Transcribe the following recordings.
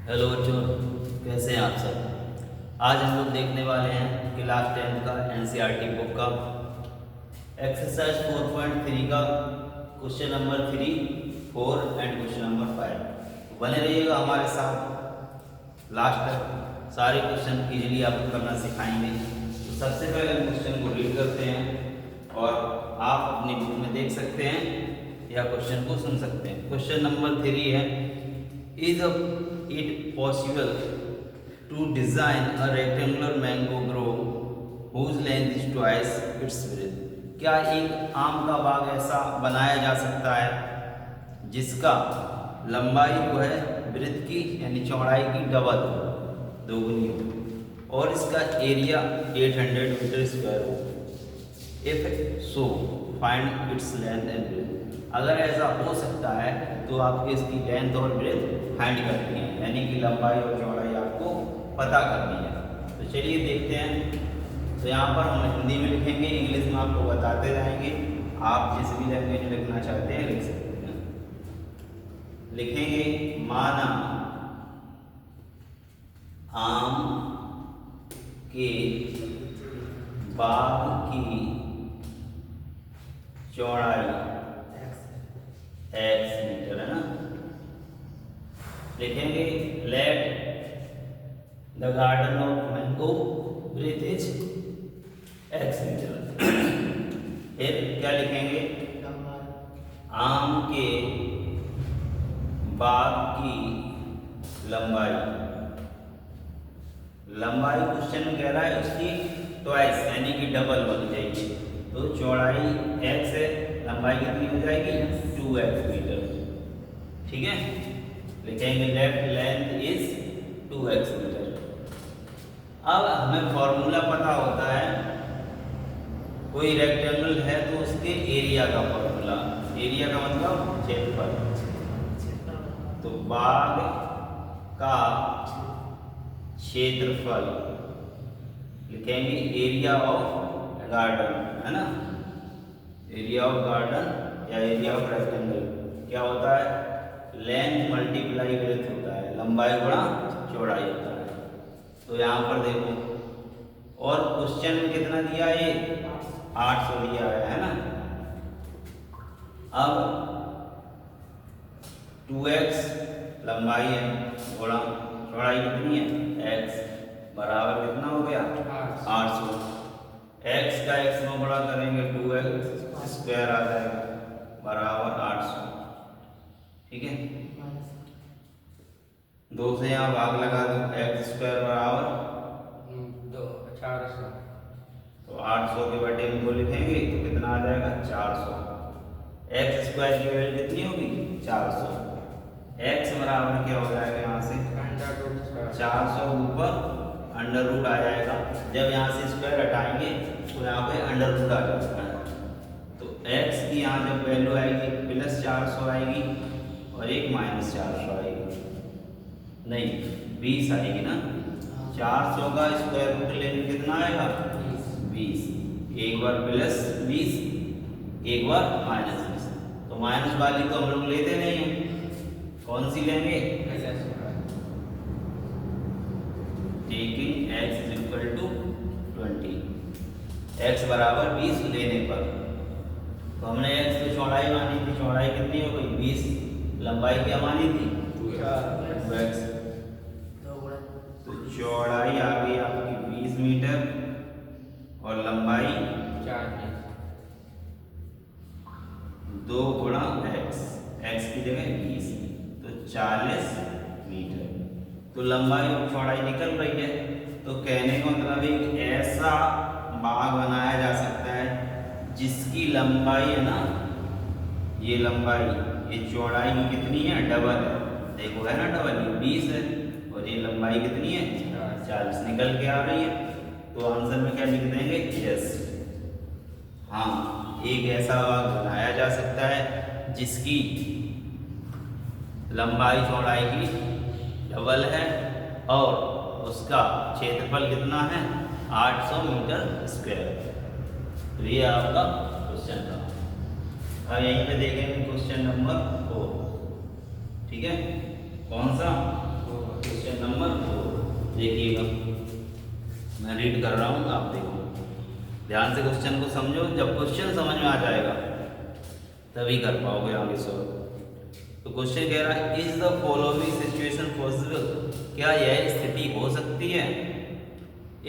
Hello बच्चों, कैसे हैं आप सब। आज हम लोग देखने वाले हैं क्लास 10th का एनसीईआरटी बुक का एक्सरसाइज 4.3 का question number 3, 4 and question number 5। बने रहिएगा हमारे साथ लास्ट तक, सारे क्वेश्चन इजीली आपको करना सिखाएंगे। तो सबसे पहले हम क्वेश्चन को रीड करते हैं और आप अपनी बुक में देख सकते हैं या क्वेश्चन को सुन सकते हैं। क्वेश्चन नंबर 3 है, is it possible to design a rectangular mango grove whose length is twice its width? क्या एक आम का बाग ऐसा बनाया जा सकता है जिसका लंबाई जो है वृत्त की यानी चौड़ाई की डबल दोगुनी हो और इसका एरिया 800 मीटर स्क्वायर हो। If so find its length and breadth. अगर ऐसा हो सकता है तो आपको इसकी लेंथ और ब्रेथ फाइंड करनी है, यानी कि लंबाई और चौड़ाई आपको पता करनी है। तो चलिए देखते हैं। तो यहाँ पर हम हिंदी में लिखेंगे, इंग्लिश में आपको बताते जाएंगे। आप जिस भी लैंग्वेज में लिखना चाहते हैं लिख सकते हैं। लिखेंगे, माना आम के बाग की चौड़ाई x मीटर है ना। लिखेंगे, let the garden of mango breadth is x metre. फिर क्या लिखेंगे, आम के बाग की लंबाई। लंबाई क्वेश्चन में कह रहा है उसकी ट्वाइस यानी कि डबल बन जाएगी। तो चौड़ाई x है, लंबाई कितनी हो जाएगी 2x मीटर। ठीक है, लिखेंगे late length is 2x metre. अब हमें फॉर्मूला पता होता है, कोई रेक्टेंगल है तो उसके एरिया का फॉर्मूला। एरिया का मतलब क्षेत्रफल। तो बाग का क्षेत्रफल लिखेंगे एरिया ऑफ गार्डन है ना। एरिया ऑफ गार्डन या एरिया ऑफ रेक्टेंगल क्या होता है, लेंथ मल्टीप्लाई ब्रेथ होता है, लंबाई गुणा चौड़ाई होता है। तो यहाँ पर देखो, और क्वेश्चन में कितना दिया है, 800 दिया है ना। अब 2x लंबाई है गुणा चौड़ाई कितनी है x, बराबर कितना हो गया 800। x का x में गुणा करेंगे 2x स्क्वायर आ जाएगा बराबर 800। ठीक है, 2 से यहाँ भाग लगा दो, x स्क्वायर बराबर 400। तो 800 के बटे में 2 लिखेंगे तो कितना आ जाएगा 400। x स्क्वायर की वैल्यू कितनी होगी 400। x बराबर क्या हो जाएगा यहाँ से 400 ऊपर अंडर रूट आ जाएगा। जब यहाँ से स्क्वायर हटाएंगे तो यहाँ पे अंडर रूट आ जाता है। तो x की यहाँ जब वैल्यू आएगी प्लस 400 आएगी और एक माइनस 400 आएगी, नहीं 20 आएगी ना। 400 का स्क्वायर रूट लेने कितना आएगा 20। एक बार प्लस 20 एक बार माइनस 20। तो माइनस वाली तो हम लोग लेते नहीं हैं, कौन सी लेंगे, taking x is equal to 20। x बराबर 20 लेने पर तो हमने x की चौड़ाई मानी थी, चौड़ाई कितनी हो गई 20, लंबाई क्या मानी थी 2x। तो चौड़ाई आ गई आपकी 20 मीटर और लंबाई 2 गुणा x की जगह 20 तो 40 मीटर। तो लंबाई और चौड़ाई निकल रही है। तो कहने का मतलब एक ऐसा बाग बनाया जा सकता है जिसकी लंबाई है ना, ये लंबाई ये चौड़ाई की कितनी है डबल है। देखो है ना डबल, ये 20 है और ये लंबाई कितनी है 40 निकल के आ रही है। तो आंसर में क्या लिख देंगे यस। हाँ, एक ऐसा बाग बनाया जा सकता है जिसकी लंबाई चौड़ाई की डबल है और उसका क्षेत्रफल कितना है 800 मीटर स्क्वायर। तो ये आपका क्वेश्चन था। अब यहीं पे देखेंगे क्वेश्चन नंबर 4। ठीक है, कौन सा क्वेश्चन नंबर 4 देखिएगा, मैं रीड कर रहा हूँ, आप देखो ध्यान से क्वेश्चन को समझो। जब क्वेश्चन समझ में आ जाएगा तभी कर पाओगे आगे सॉल्व। तो क्वेश्चन कह रहा है is the following situation possible, क्या यह स्थिति हो सकती है?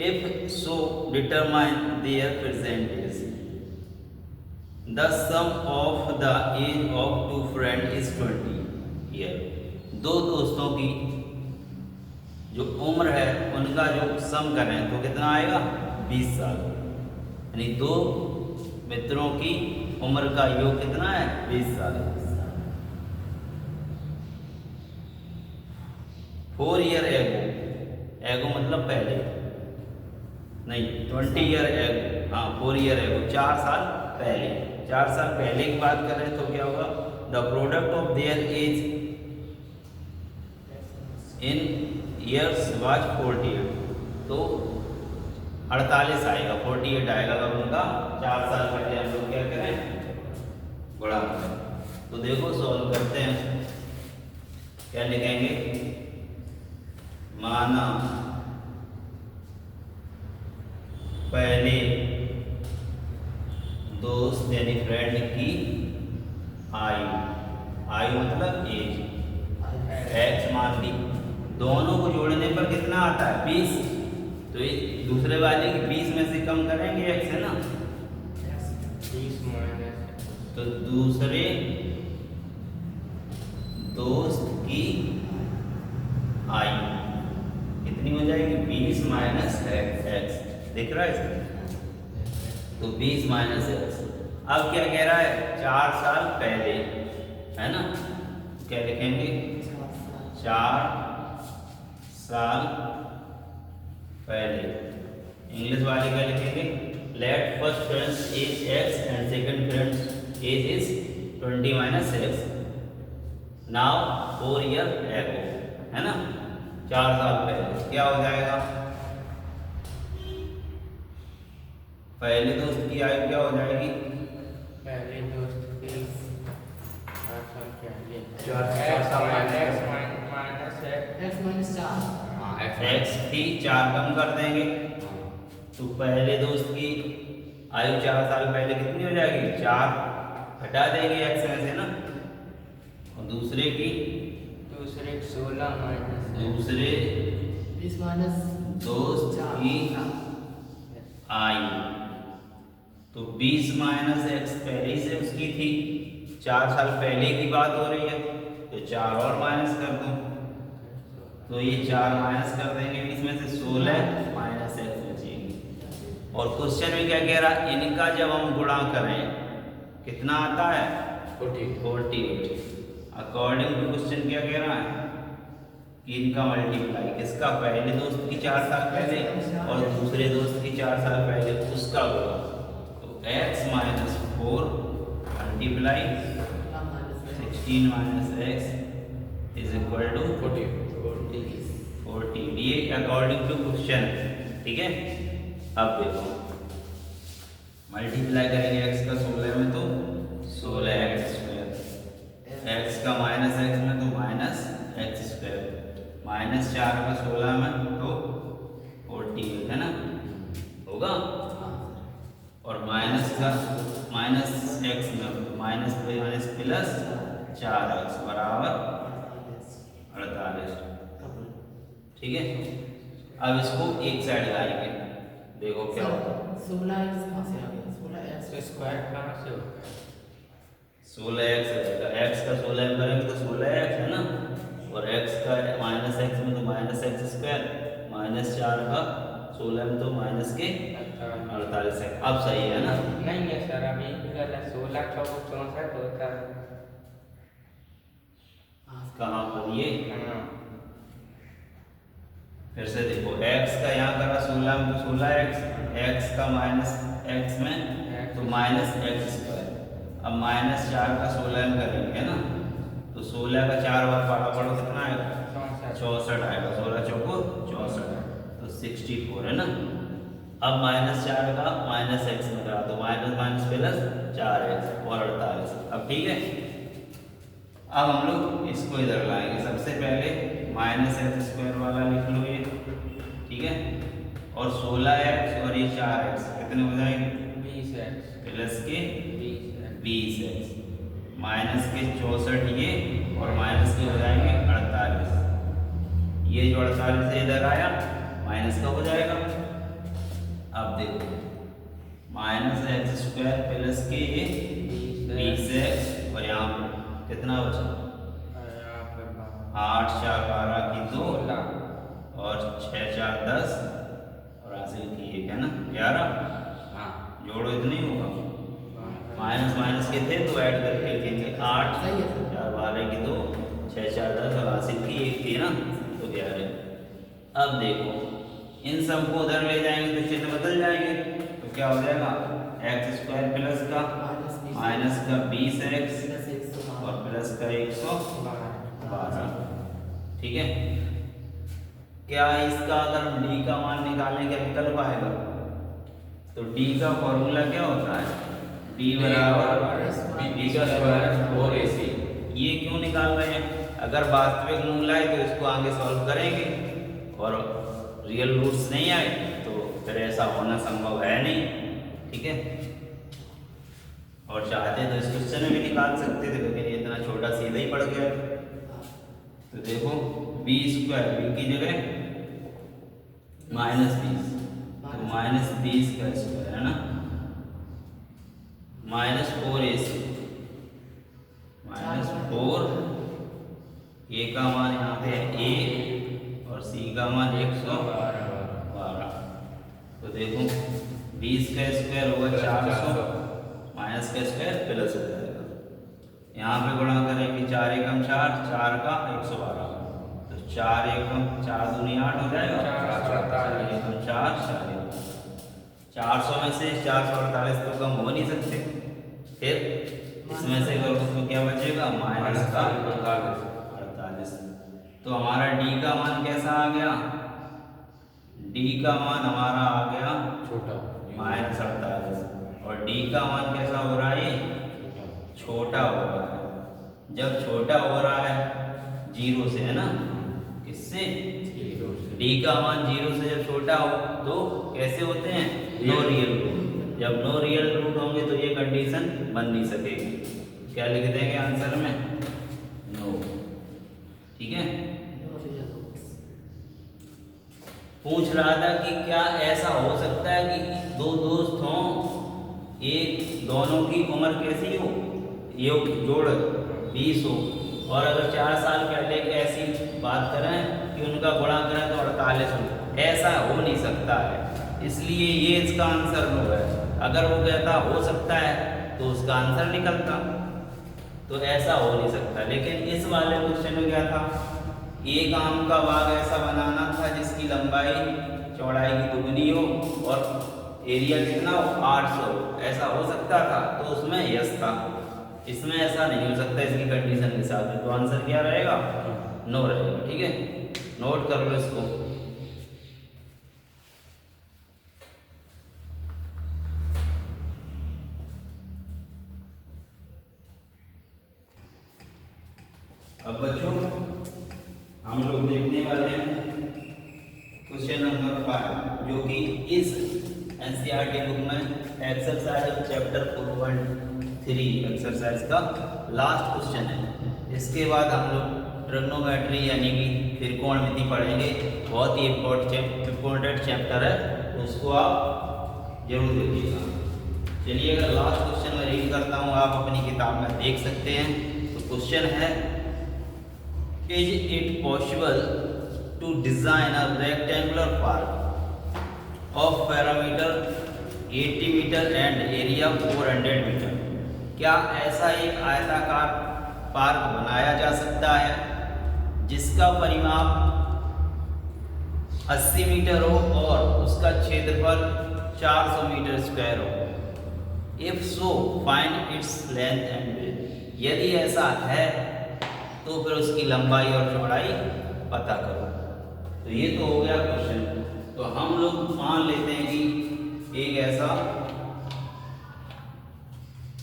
If so determine their present age. The sum of the age of two friend is 20 year. दो दोस्तों की जो उम्र है उनका जो सम करें तो कितना आएगा? 20 साल। यानी दो मित्रों की उम्र का योग कितना है? 20 साल। 4 ईयर एगो, एगो मतलब पहले नहीं, 20 ईयर एगो, हाँ 4 ईयर एगो 4 साल पहले। 4 साल पहले की बात कर रहे हैं तो क्या होगा? The product of their age in years was 48, तो 48 आएगा, 48 आएगा। अगर उनका 4 साल पहले हम लोग क्या करें? गुणा करें। तो देखो सॉल्व करते हैं, क्या लिखेंगे? माना पहले दोस्त यानी फ्रेंड की आयु, आयु मतलब एज, एक्स मान ली। दोनों को जोड़ने पर कितना आता है? 20। तो ये दूसरे वाले की 20 में से कम करेंगे एक्स, है ना? 20 माइनस, तो दूसरे दोस्त की आयु कितनी हो जाएगी? 20 माइनस एक्स। दिख रहा है इसमें? तो 20 माइनस एक्स। अब क्या कह रहा है? 4 साल पहले, है ना? क्या लिखेंगे? 4 साल पहले। इंग्लिश वाले क्या लिखेंगे? Let first friends age X and second friends age is 20 minus X. Now 4 year ago, है ना? 4 साल पहले क्या हो जाएगा? पहले दोस्त की आयु क्या हो जाएगी? पहले दोस्त की 4 साल पहले, x माइनस 4, हाँ एक्स थी 4 कम कर देंगे, तो पहले दोस्त की आयु 4 साल पहले कितनी हो जाएगी? 4 हटा देंगे एक्स में से ना। और दूसरे की, दूसरे 16 माइनस, दूसरे 20 माइनस दोस्त की आयु, तो 20 माइनस एक्स पहले से उसकी थी, 4 साल पहले की बात हो रही है, तो 4 और माइनस कर दो, तो ये 4 माइनस कर देंगे 20 में से, 16 माइनस एक्स बचेगी। और क्वेश्चन में क्या कह रहा है? इनका जब हम गुणा करें कितना आता है? 48। अकॉर्डिंग टू क्वेश्चन क्या कह रहा है? कि इनका मल्टीप्लाई किसका? पहले दोस्त की 4 साल पहले और दूसरे दोस्त की 4 साल पहले, उसका गुणा। तो x minus 4 multiply 16 minus X is equal to 40। ये अकॉर्डिंग टू क्वेश्चन, ठीक है? अब देखो मल्टीप्लाई करेंगे x का 16 में तो 16x स्क्वायर, x का माइनस x में तो माइनस x स्क्वायर, माइनस 4 का 16 में तो 48, है ना? होगा। और माइनस का माइनस x में माइनस प्लस 4x बराबर 48, ठीक है? अब इसको एक साइड लाएंगे, देखो क्या होगा? 16x कहाँ से आ गया? 16x स्क्वायर कहाँ से होगा? 16x रहेगा, x का 16 में करेंगे तो 16x, है ना? और x का माइनस x में तो माइनस एक्स स्क्वायर, माइनस 4 का 16 में तो माइनस के 48 है। अब सही है ना? नहीं है सर, अभी गलत। 16 चौको 64 होता है। कहाँ पर ये? हाँ, फिर से देखो, x का यहाँ करा 16 में तो 16x, x का माइनस x में तो माइनस एक्स स्क्वायर। अब माइनस 4 का 16 में करेंगे, है ना? तो 16 का 4 बार पारा पड़ो कितना आएगा? 64 आएगा। 16 चौको 64, तो 64, है ना? अब माइनस 4 का माइनस एक्स में करा तो माइनस माइनस प्लस 4x और 48। अब ठीक है? अब हम लोग इसको इधर लाएंगे। सबसे पहले -x² वाला लिख लो ये, ठीक है, और 16x और ये 4x कितने हो जाएंगे? 20x प्लस के 20x 20x माइनस के 64 ये और माइनस के हो जाएंगे 48। ये जो 48 से इधर आया माइनस का हो जाएगा। अब देखो -x² प्लस के ये 20x और यहाँ पे कितना बचा? 8 4 12 की 2 और 6 4 10 और हासिल की 1 है ना 11। हाँ जोड़ो इतने ही होगा, माइनस माइनस के थे तो ऐड करके लिखेंगे 8 सही है सर। 4 12 की 2 6 4 10 और हासिल की 1 थी ना तो 11। अब देखो इन सबको उधर ले जाएंगे तो चिन्ह बदल जाएंगे, तो क्या हो जाएगा? x² प्लस का माइनस का 20x प्लस 112 और प्लस का 112, ठीक है। क्या इसका अगर d का मान निकालने का विकल्प आएगा तो d का फॉर्मूला क्या होता है? d बराबर b का स्क्वायर 4ac। ये क्यों निकाल रहे हैं? अगर वास्तविक मूल आए तो इसको आगे सॉल्व करेंगे और रियल रूट्स नहीं आए तो फिर ऐसा होना संभव है नहीं, ठीक है। और चाहते तो इस क्वेश्चन में भी निकाल सकते थे लेकिन ये इतना छोटा सीधा ही पड़ गया। तो देखो b² b की जगह -20 तो -20 का स्क्वायर है ना, -4ac -4 a का मान यहाँ पे है a और c का मान 112। तो देखो 20 का स्क्वायर होगा 400 माइनस का स्क्वायर प्लस हो जाएगा। यहाँ पे गुणा करेंगे 4 एकम 4 4 का 112 तो 4 एकम 4 दूनी 8 हो जाएगा 4 एकम 4 4 400 में से 448 तो कम हो नहीं सकते। फिर इसमें से करो तो क्या बचेगा? माइनस का 48। तो हमारा d का मान कैसा आ गया? d का मान हमारा आ गया छोटा -48 और d का मान कैसा हो रहा है? छोटा हो रहा है। जब छोटा हो रहा है 0 से, है ना, किससे? d का मान 0 से जब छोटा हो तो कैसे होते हैं? No real root. जब नो रियल रूट होंगे तो ये कंडीशन बन नहीं सकेगी। क्या लिख देंगे आंसर में? नो, ठीक है। पूछ रहा था कि क्या ऐसा हो सकता है कि दो दोस्त हों, एक दोनों की उम्र कैसी हो, योग जोड़ 20 हो, और अगर 4 साल पहले ऐसी बात करें कि उनका गुणा करें तो 48 हो। ऐसा हो नहीं सकता है, इसलिए ये इसका आंसर नो है। अगर वो कहता हो सकता है तो उसका आंसर निकलता, तो ऐसा हो नहीं सकता। लेकिन इस वाले क्वेश्चन में क्या था? एक आम का बाग ऐसा बनाना था जिसकी लंबाई चौड़ाई की दुगनी हो और एरिया कितना हो? 800। ऐसा हो सकता था तो उसमें यस था। इसमें ऐसा नहीं हो सकता इसकी कंडीशन के हिसाब से, तो आंसर क्या रहेगा? नो रहेगा, ठीक है। नोट कर लो इसको। अब बच्चों हम लोग देखने वाले हैं क्वेश्चन नंबर 5 जो कि इस एनसीईआरटी बुक में एक्सरसाइज ऑफ चैप्टर 4.3 एक्सरसाइज का लास्ट क्वेश्चन है। इसके बाद हम लोग ट्रिग्नोमेट्री यानी कि त्रिकोणमिति पढ़ेंगे। बहुत ही इम्पोर्टेंट चैप्टर है, तो उसको आप जरूर देखिएगा। चलिए अगर लास्ट क्वेश्चन में रीड करता हूँ, आप अपनी किताब में देख सकते हैं। तो क्वेश्चन है, Is it possible to design a rectangular park of parameter 80 meter and area 400 meter? क्या ऐसा एक आयताकार पार्क बनाया जा सकता है जिसका परिमाप 80 मीटर हो और उसका क्षेत्रफल 400 मीटर स्क्वायर हो? If so, find its length and width. यदि ऐसा है तो फिर उसकी लंबाई और चौड़ाई पता करो। तो ये तो हो गया क्वेश्चन। तो हम लोग मान लेते हैं कि एक ऐसा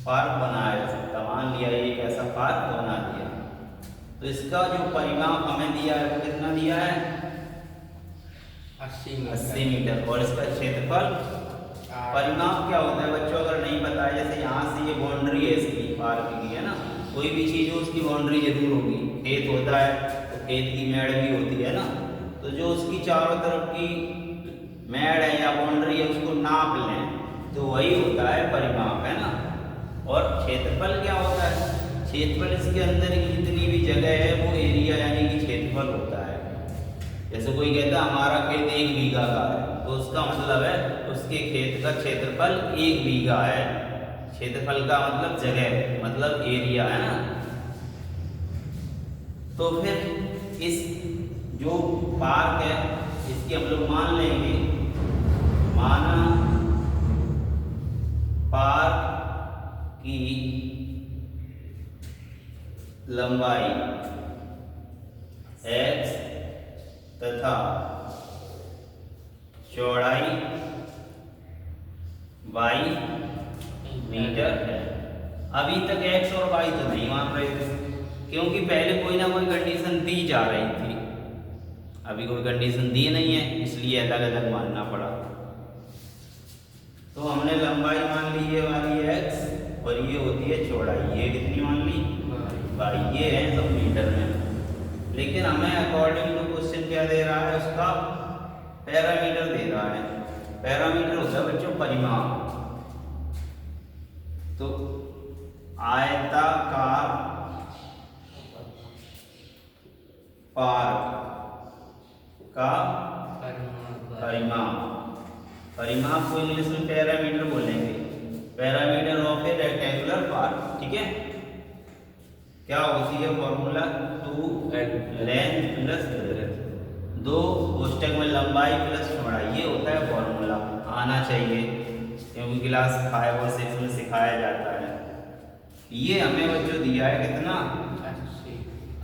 पार्क बनाया जा सकता। मान लिया एक ऐसा पार्क बना दिया, तो इसका जो परिमाप हमें दिया है वो कितना दिया है 80 मीटर और इसका क्षेत्रफल। परिमाप क्या होता है बच्चों, अगर नहीं पता है, जैसे यहाँ से ये बाउंड्री है इसकी पार्क की, है ना, कोई भी चीज़ हो उसकी बाउंड्री जरूर होगी। खेत होता है तो खेत की मेड़ भी होती है ना, तो जो उसकी चारों तरफ की मेड़ है या बाउंड्री है उसको नाप लें तो वही होता है परिमाप, है ना। और क्षेत्रफल क्या होता है, क्षेत्रफल इसके अंदर की जितनी भी जगह है वो एरिया यानी कि क्षेत्रफल होता है। जैसे कोई कहता है हमारा खेत 1 बीघा का है, तो उसका मतलब है उसके खेत का क्षेत्रफल 1 बीघा है। क्षेत्रफल का मतलब जगह, मतलब एरिया, है ना। तो फिर इस जो पार्क है इसकी हम लोग मान लेंगे, माना पार्क की लंबाई x तथा चौड़ाई y मीटर है। अभी तक x और y तो नहीं मान रहे थे, क्योंकि पहले कोई ना कोई कंडीशन दी जा रही थी, अभी कोई कंडीशन दी नहीं है, इसलिए अलग अलग मानना पड़ा। तो हमने लंबाई मान ली ये वाली x और ये होती है चौड़ाई, ये कितनी मान ली y, ये है सब मीटर में। लेकिन हमें अकॉर्डिंग टू क्वेश्चन क्या दे रहा है, उसका पैरामीटर दे रहा है। पैरामीटर होता है बच्चों परिमाप। तो आयताकार पार्क का परिमाप, परिमाप को इंग्लिश में पैरामीटर बोलेंगे, parameter of A rectangular park, ठीक है। क्या होती है फॉर्मूला, 2 लेंथ प्लस ब्रेड्थ, 2 कोष्टक में लंबाई प्लस चौड़ाई, ये होता है फॉर्मूला, आना चाहिए क्योंकि क्लास 5 और 6 में सिखाया जाता है। ये हमें बच्चों दिया है कितना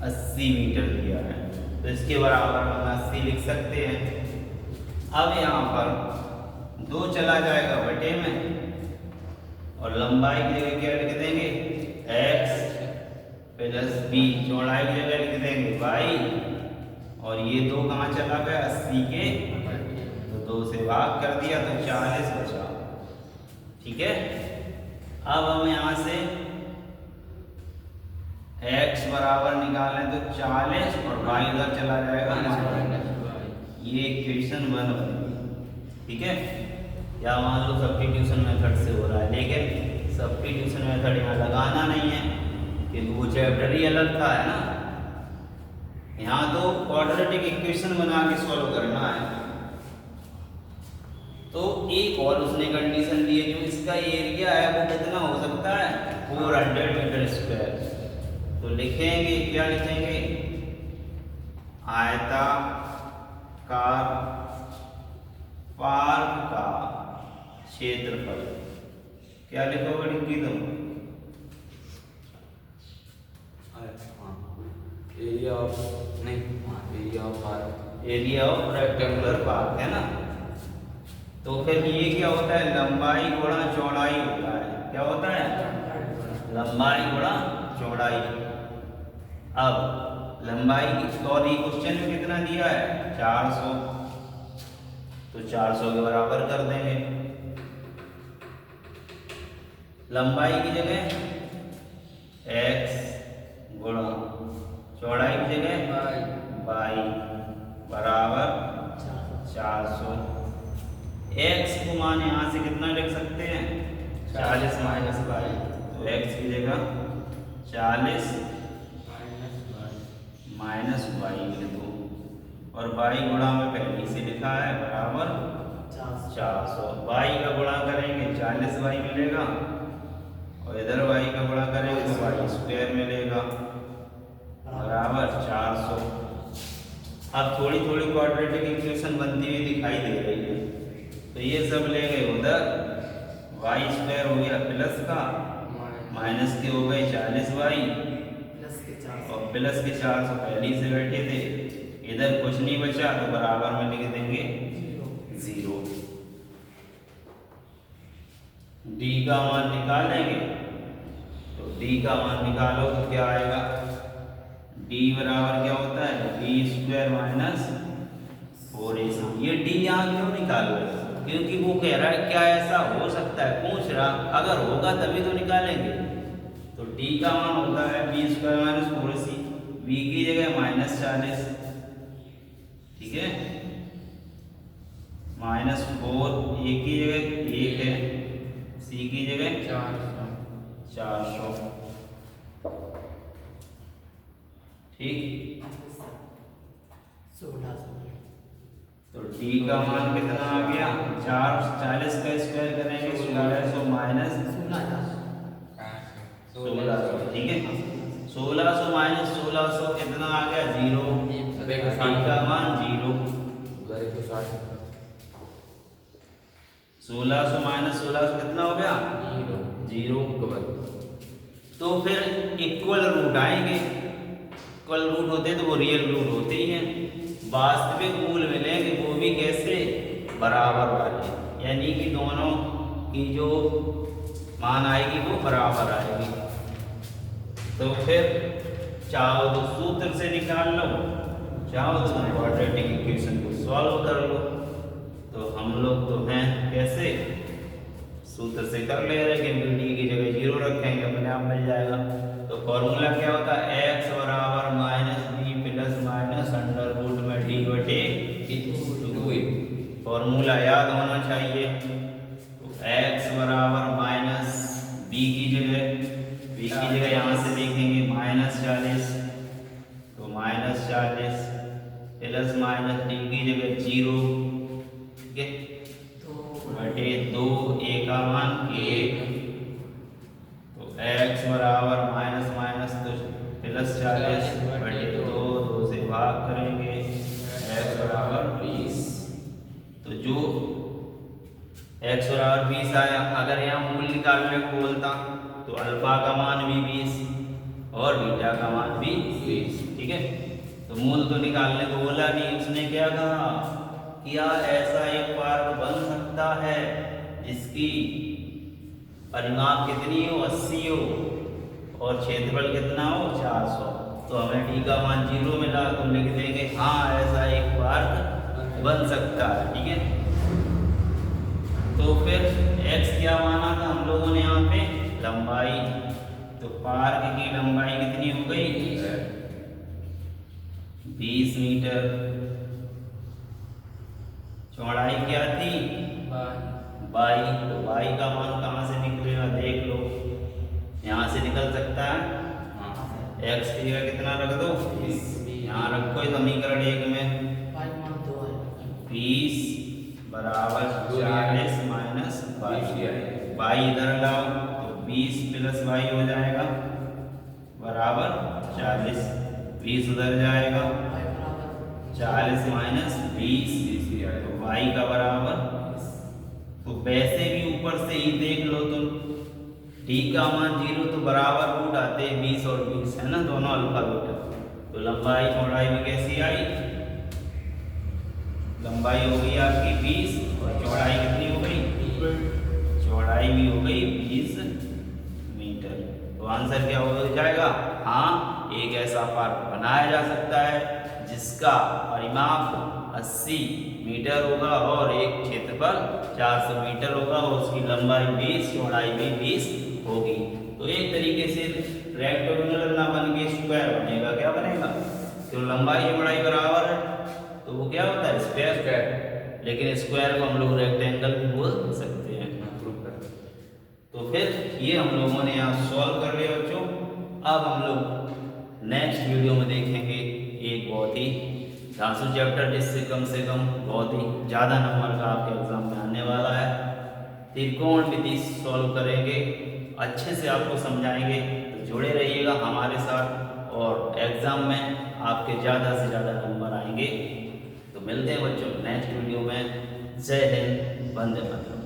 80 मीटर दिया है, तो इसके बराबर हम 80 लिख सकते हैं। अब यहाँ पर 2 चला जाएगा बटे में और लंबाई की जगह क्या लिख देंगे x प्लस b, चौड़ाई की जगह लिख देंगे y, और ये 2 कहाँ चला गया 80 के, तो 2 से भाग कर दिया तो 40 बचा, ठीक है। अब हम यहाँ से x बराबर निकालें तो 40 और y इधर चला जाएगा, ये इक्वेशन 1 बनेगी, ठीक है। या मान लो सब्स्टिट्यूशन मेथड से हो रहा है, लेकिन सब्स्टिट्यूशन मेथड यहाँ लगाना नहीं है क्योंकि वो चैप्टर ही अलग था, है ना। यहाँ तो क्वाड्रेटिक इक्वेशन बना के सॉल्व करना है। तो एक और उसने कंडीशन दी है, जो इसका एरिया है वो कितना हो सकता है 400 मीटर स्क्वायर। तो लिखेंगे, क्या लिखेंगे, आयताकार पार्क का क्षेत्रफल, क्या लिखोगे डिंकी तुम, एरिया ऑफ नहीं, area of park, area of rectangular park, है ना। तो फिर ये क्या होता है, लंबाई गुणा चौड़ाई होता है, क्या होता है लंबाई गुणा चौड़ाई। अब लंबाई और ये क्वेश्चन में कितना दिया है 400, तो 400 के बराबर कर देंगे। लंबाई की जगह x गुणा चौड़ाई की जगह y बराबर 400। x को मान यहाँ से कितना लिख सकते हैं 40 माइनस y, तो x की जगह 40 माइनस y लिख दो, और y गुणा में पहले से लिखा है बराबर 400। y का गुणा करेंगे 40y मिलेगा, और इधर y का गुणा करेंगे तो y स्क्वायर मिलेगा बराबर 400। अब थोड़ी थोड़ी क्वाड्रेटिक इक्वेशन बनती हुई दिखाई दे रही है, तो ये सब ले गए उधर, y स्क्वायर हो गया प्लस का, माइनस के हो गए 40y और प्लस के 400 पहले से बैठे थे, इधर कुछ नहीं बचा तो बराबर में लिख देंगे 0। d का मान निकालेंगे, तो d का मान निकालो तो क्या आएगा, d डी बराबर क्या होता है बी स्क्वायर माइनस 4ac। ये डी यहाँ क्यों निकाल रहे हैं? क्योंकि वो कह रहा है क्या ऐसा हो सकता है, पूछ रहा, अगर होगा तभी तो निकालेंगे। तो डी का मान होता है B square minus 4ac, B की जगह -40, ठीक है, -4, ए की जगह 1 है, सी की जगह 400, ठीक। 16 तो डी का मान कितना आ गया 40 का स्क्वायर करेंगे 1600 माइनस 1600, ठीक है। 1600 माइनस 1600 कितना आ गया 0, डी का मान 0। 1600 माइनस 1600 कितना हो गया 0। तो फिर इक्वल रूट आएंगे, इक्वल रूट होते हैं तो वो रियल रूट होते ही हैं। वास्तविक मूल मिलेंगे वो भी कैसे, बराबर वाले, यानी कि दोनों की जो मान आएगी वो बराबर आएगी। तो फिर चाहो तो सूत्र से निकाल लो, चाहो तो क्वाड्रेटिक इक्वेशन को सॉल्व कर लो। तो हम लोग तो हैं कैसे, सूत्र से कर ले रहे, लेकिन डी की जगह 0 रखेंगे, अपने आप मिल जाएगा। तो फॉर्मूला क्या होता है x बराबर minus B plus minus under root में डी बटे 2। फॉर्मूला याद होना चाहिए। तो x बराबर माइनस बी की जगह यहाँ से देखेंगे -40, तो -40 प्लस माइनस डी की जगह 0, ठीक है, बटे 2, ए का मान 1। तो x बराबर माइनस माइनस तो प्लस 40 बटे 2, 2 से भाग करेंगे, x बराबर 20। तो जो x बराबर 20 आया, अगर यहाँ मूल निकालने को बोलता तो अल्फा का मान भी 20 और बीटा का मान भी 20, ठीक है। तो मूल तो निकालने को बोला नहीं, उसने क्या कहा, क्या ऐसा एक पार्क बन सकता है जिसकी परिमाप कितनी हो 80 हो और क्षेत्रफल कितना हो 400। तो हमें डी का मान 0 मिला, तो लिख देंगे हाँ ऐसा एक पार्क बन सकता है, ठीक है। तो फिर x क्या माना था हम लोगों ने यहाँ पे, लंबाई। तो पार्क की लंबाई कितनी हो गई 20 मीटर। चौड़ाई क्या थी बाई। तो बाई का मान कहाँ से निकलेगा देख लो, यहाँ से निकल सकता है, x की जगह कितना रख दो 20, यहाँ रखो समीकरण 1 में 20 बराबर 40 माइनस 22 इधर लाओ, तो 20 प्लस 22 हो जाएगा बराबर 40, 20 उधर जाएगा, 40 माइनस 20 तो y का बराबर। तो वैसे भी ऊपर से ही देख लो तो d का मान 0 तो बराबर रूट आते हैं 20 और 20, है ना, दोनों अल्फा बीटा। तो लंबाई चौड़ाई भी कैसी आई, लंबाई हो गई आपकी 20 और चौड़ाई कितनी हो गई, चौड़ाई भी हो गई 20 मीटर। तो आंसर क्या हो जाएगा, हाँ एक ऐसा पार्क बनाया जा सकता है जिसका परिमाप 80 मीटर होगा और एक क्षेत्रफल 400 मीटर होगा और उसकी लंबाई 20 चौड़ाई भी 20 होगी। तो एक तरीके से रेक्टेंगुलर ना बन के स्क्वायर बनेगा, क्या बनेगा, तो लंबाई चौड़ाई बराबर है तो वो क्या होता है स्क्वायर, लेकिन स्क्वायर को हम लोग रेक्टेंगल भी बोल सकते हैं। तो फिर ये हम लोगों ने यहाँ सॉल्व कर लिया बच्चों। अब हम लोग नेक्स्ट वीडियो में देखेंगे एक बहुत ही धांसू चैप्टर जिससे कम से कम बहुत ही ज़्यादा नंबर का आपके एग्जाम में आने वाला है। त्रिकोणमिति सॉल्व करेंगे, अच्छे से आपको समझाएंगे, तो जुड़े रहिएगा हमारे साथ और एग्ज़ाम में आपके ज़्यादा से ज़्यादा नंबर आएंगे। तो मिलते हैं बच्चों नेक्स्ट वीडियो में। जय हिंद, वंदे मातरम।